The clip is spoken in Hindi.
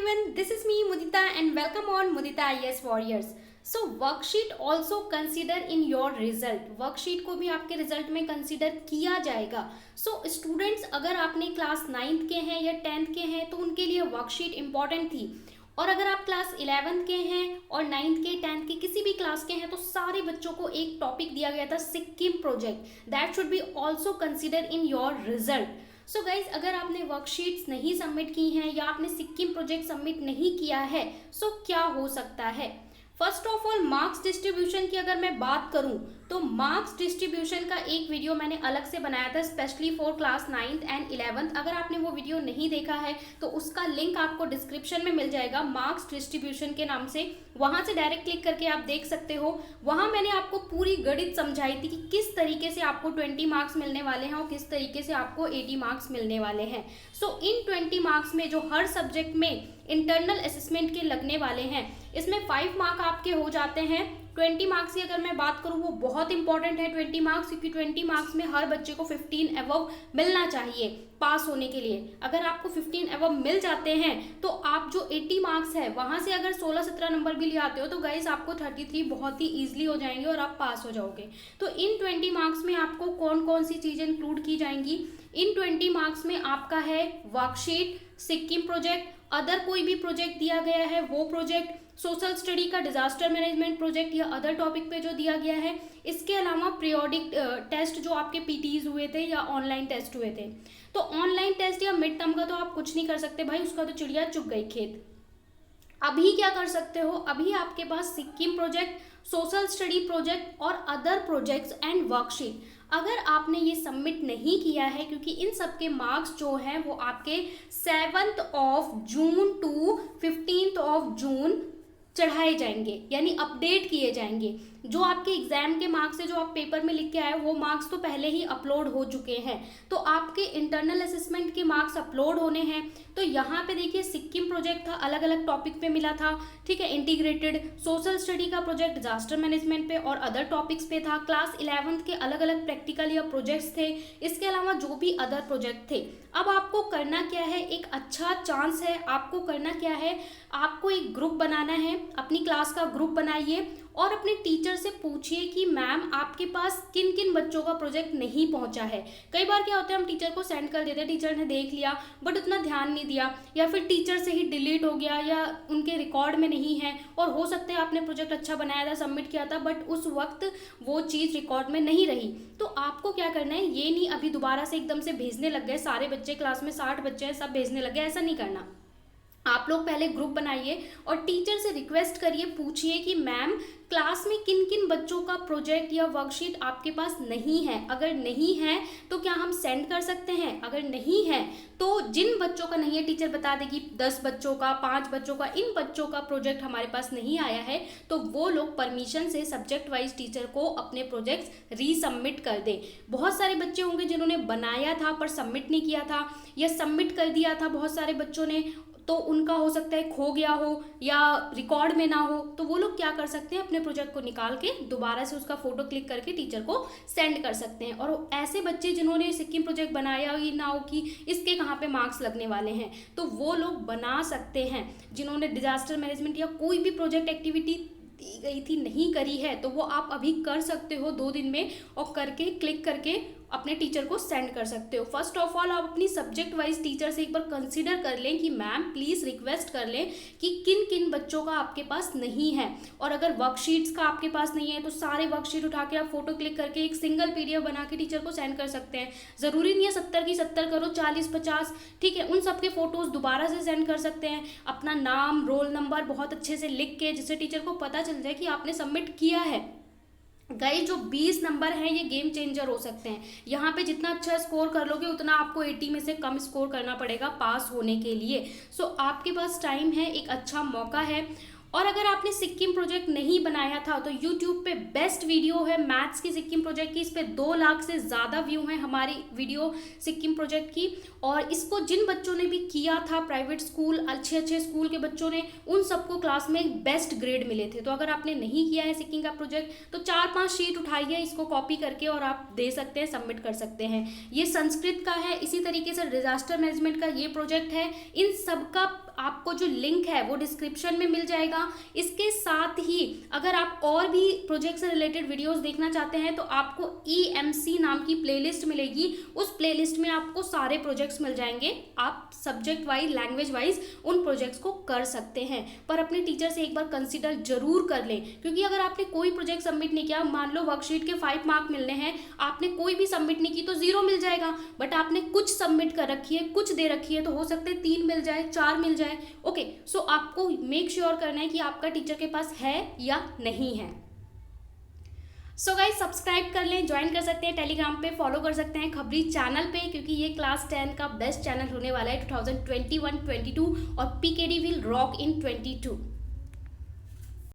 everyone, this is me MuDita and welcome on MuDita IAS Warriors. So worksheet also consider in your result. Worksheet को भी आपके रिजल्ट में कंसिडर किया जाएगा. सो स्टूडेंट्स, अगर आपने क्लास 9th के हैं या 10th के हैं तो उनके लिए वर्कशीट इंपॉर्टेंट थी. और अगर आप क्लास 11th के हैं और 9th के 10th के किसी भी क्लास के हैं तो सारे बच्चों को एक टॉपिक दिया गया था Sikkim project. That should be also consider in your result. So guys, अगर आपने वर्कशीट्स नहीं सबमिट की हैं या आपने सिक्किम प्रोजेक्ट सबमिट नहीं किया है, सो क्या हो सकता है. First of all, marks distribution की अगर मैं बात करूं तो मार्क्स डिस्ट्रीब्यूशन का एक वीडियो मैंने अलग से बनाया था specially for class 9th and 11th. अगर आपने वो वीडियो नहीं देखा है तो उसका लिंक आपको डिस्क्रिप्शन में मिल जाएगा मार्क्स डिस्ट्रीब्यूशन के नाम से. वहां से डायरेक्ट क्लिक करके आप देख सकते हो. वहां मैंने आपको पूरी गणित समझाई थी कि किस तरीके से आपको 20 मार्क्स मिलने वाले हैं और किस तरीके से आपको 80 मार्क्स मिलने वाले हैं. सो इन 20 मार्क्स में जो हर सब्जेक्ट में इंटरनल असेसमेंट के लगने वाले हैं, इसमें 5 मार्क आपके हो जाते हैं. 20 मार्क्स की अगर मैं बात करूं वो बहुत इंपॉर्टेंट है 20 मार्क्स, क्योंकि 20 मार्क्स में हर बच्चे को 15 अबव मिलना चाहिए पास होने के लिए. अगर आपको 15 अबव मिल जाते हैं तो आप जो 80 मार्क्स है वहां से अगर 16-17 नंबर भी ले आते हो तो गाइस आपको 33 बहुत ही ईजिली हो जाएंगे और आप पास हो जाओगे. तो इन 20 मार्क्स में आपको कौन कौन सी चीजें इंक्लूड की जाएंगी. इन 20 मार्क्स में आपका है वर्कशीट, सिक्किम प्रोजेक्ट, अदर कोई भी प्रोजेक्ट दिया गया है वो प्रोजेक्ट, सोशल स्टडी का डिजास्टर मैनेजमेंट प्रोजेक्ट या अदर टॉपिक पे जो दिया गया है. इसके अलावा पीरियोडिक टेस्ट जो आपके पीटीज हुए थे या ऑनलाइन टेस्ट हुए थे. तो ऑनलाइन टेस्ट या मिड टर्म का तो आप कुछ नहीं कर सकते भाई, उसका तो चिड़िया चुग गई खेत. अभी क्या कर सकते हो, अभी आपके पास Sikkim project, social study project और अदर प्रोजेक्ट्स एंड वर्कशीट अगर आपने ये सबमिट नहीं किया है, क्योंकि इन सब के मार्क्स जो हैं वो आपके 7th of June to 15th of June चढ़ाए जाएंगे, यानी अपडेट किए जाएंगे. जो आपके एग्जाम के मार्क्स है जो आप पेपर में लिख के आए वो मार्क्स तो पहले ही अपलोड हो चुके हैं. तो आपके इंटरनल असेसमेंट के मार्क्स अपलोड होने हैं. तो यहाँ पे देखिए सिक्किम प्रोजेक्ट था, अलग अलग टॉपिक पे मिला था, ठीक है, इंटीग्रेटेड. सोशल स्टडी का प्रोजेक्ट डिजास्टर मैनेजमेंट पे और अदर टॉपिक्स पे था. क्लास 11th के अलग अलग प्रैक्टिकल या प्रोजेक्ट्स थे. इसके अलावा जो भी अदर प्रोजेक्ट थे. अब आपको करना क्या है, एक अच्छा चांस है, आपको करना क्या है, आपको एक ग्रुप बनाना है, अपनी क्लास का ग्रुप बनाइए और अपने टीचर से पूछिए कि मैम आपके पास किन किन बच्चों का प्रोजेक्ट नहीं पहुंचा है. कई बार क्या होता है, हम टीचर को सेंड कर देते हैं, टीचर ने देख लिया बट उतना ध्यान नहीं दिया, या फिर टीचर से ही डिलीट हो गया या उनके रिकॉर्ड में नहीं है. और हो सकता है आपने प्रोजेक्ट अच्छा बनाया था, सबमिट किया था, बट उस वक्त वो चीज़ रिकॉर्ड में नहीं रही. तो आपको क्या करना है, ये नहीं अभी दोबारा से एकदम से भेजने लग गए, सारे बच्चे क्लास में 60 बच्चे हैं सब भेजने लग गए, ऐसा नहीं करना. आप लोग पहले ग्रुप बनाइए और टीचर से रिक्वेस्ट करिए, पूछिए कि मैम क्लास में किन किन बच्चों का प्रोजेक्ट या वर्कशीट आपके पास नहीं है. अगर नहीं है तो क्या हम सेंड कर सकते हैं, अगर नहीं है तो जिन बच्चों का नहीं है टीचर बता देगी 10 बच्चों का, 5 बच्चों का, इन बच्चों का प्रोजेक्ट हमारे पास नहीं आया है, तो वो लोग परमिशन से सब्जेक्ट वाइज टीचर को अपने प्रोजेक्ट्स रीसबमिट कर दें. बहुत सारे बच्चे होंगे जिन्होंने बनाया था पर सबमिट नहीं किया था, या सबमिट कर दिया था बहुत सारे बच्चों ने, तो उनका हो सकता है खो गया हो या रिकॉर्ड में ना हो. तो वो लोग क्या कर सकते हैं, अपने प्रोजेक्ट को निकाल के दोबारा से उसका फोटो क्लिक करके टीचर को सेंड कर सकते हैं. और ऐसे बच्चे जिन्होंने सिक्किम प्रोजेक्ट बनाया ही ना हो कि इसके कहाँ पे मार्क्स लगने वाले हैं, तो वो लोग बना सकते हैं. जिन्होंने डिजास्टर मैनेजमेंट या कोई भी प्रोजेक्ट एक्टिविटी दी गई थी नहीं करी है तो वो आप अभी कर सकते हो 2 दिन में, और करके क्लिक करके अपने टीचर को सेंड कर सकते हो. फर्स्ट ऑफ ऑल आप अपनी सब्जेक्ट वाइज टीचर से एक बार कंसीडर कर लें कि मैम प्लीज़ रिक्वेस्ट कर लें कि किन किन बच्चों का आपके पास नहीं है. और अगर वर्कशीट्स का आपके पास नहीं है तो सारे वर्कशीट उठा के आप फोटो क्लिक करके एक सिंगल PDF बना के टीचर को सेंड कर सकते हैं. ज़रूरी नहीं है 70 की 70 करो, 40-50, ठीक है, उन सबके फोटोज़ दोबारा से सेंड कर सकते हैं. अपना नाम, रोल नंबर बहुत अच्छे से लिख के, जिससे टीचर को पता चल जाए कि आपने सबमिट किया है. गाइस, जो 20 नंबर हैं ये गेम चेंजर हो सकते हैं. यहाँ पे जितना अच्छा स्कोर कर लोगे उतना आपको 80 में से कम स्कोर करना पड़ेगा पास होने के लिए. सो आपके पास टाइम है, एक अच्छा मौका है. और अगर आपने सिक्किम प्रोजेक्ट नहीं बनाया था तो यूट्यूब पे बेस्ट वीडियो है मैथ्स की सिक्किम प्रोजेक्ट की. इस पे 2 लाख से ज़्यादा व्यू हैं हमारी वीडियो सिक्किम प्रोजेक्ट की. और इसको जिन बच्चों ने भी किया था, प्राइवेट स्कूल, अच्छे अच्छे स्कूल के बच्चों ने, उन सबको क्लास में बेस्ट ग्रेड मिले थे. तो अगर आपने नहीं किया है सिक्किम का प्रोजेक्ट तो 4-5 शीट उठाइए, इसको कॉपी करके और आप दे सकते हैं, सबमिट कर सकते हैं. ये संस्कृत का है. इसी तरीके से डिजास्टर मैनेजमेंट का ये प्रोजेक्ट है. इन सब का आपको जो लिंक है वो डिस्क्रिप्शन में मिल जाएगा। इसके साथ ही अगर आप और भी प्रोजेक्ट से रिलेटेड वीडियोस देखना चाहते हैं तो आपको EMC नाम की प्लेलिस्ट मिलेगी। उस प्लेलिस्ट में आपको सारे प्रोजेक्ट्स मिल जाएंगे। आप सब्जेक्ट वाइज, लैंग्वेज वाइज उन प्रोजेक्ट्स को कर सकते हैं, पर अपने टीचर से एक बार कंसिडर जरूर कर लें, क्योंकि अगर आपने कोई प्रोजेक्ट सबमिट नहीं किया, मान लो वर्कशीट के 5 मार्क मिलने हैं, आपने कोई भी सबमिट नहीं की तो 0 मिल जाएगा। बट आपने कुछ सबमिट कर रखी है, कुछ दे रखी है, तो हो सकते हैं 3 मिल जाए, 4 मिल जाए। ओके, सो आपको मेक श्योर करना है कि आपका टीचर के पास है या नहीं है। सो गाइज सब्सक्राइब कर लें, ज्वाइन कर सकते हैं टेलीग्राम पे, फॉलो कर सकते हैं खबरी चैनल पे, क्योंकि ये क्लास 10 का बेस्ट चैनल होने वाला है 2021-22 और PKD विल रॉक इन 22।